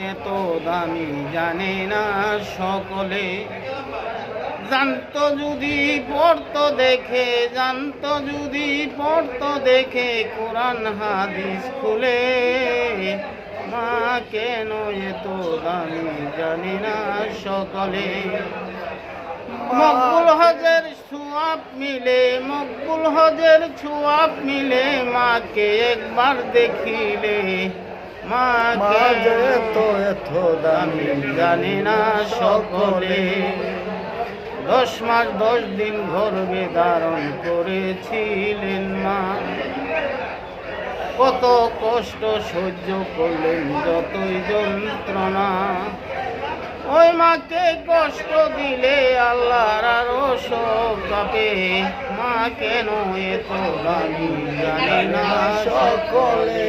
এত দামি জানে না সকলে, জানতো যদি পড়তো দেখে, জানতো যদি পড়তো দেখে কোরআন হাদিস খুলে। মা কেন এত দামি জানে না সকলে। মকবুল হজের ছোঁয়াব মিলে, মকবুল হজের ছোঁয়াব মিলে, মাকে একবার দেখিলে। মা তো এত দামি জানে না সকলে। 10 মাস 10 দিন গর্ভে ধারণ করেছিলেন মা, কত কষ্ট সহ্য করলেন যতই যন্ত্রণা। ওই মাকে কষ্ট দিলে আল্লাহর আরশ কাঁপে। মা কেন এত দামি জানে না সকলে।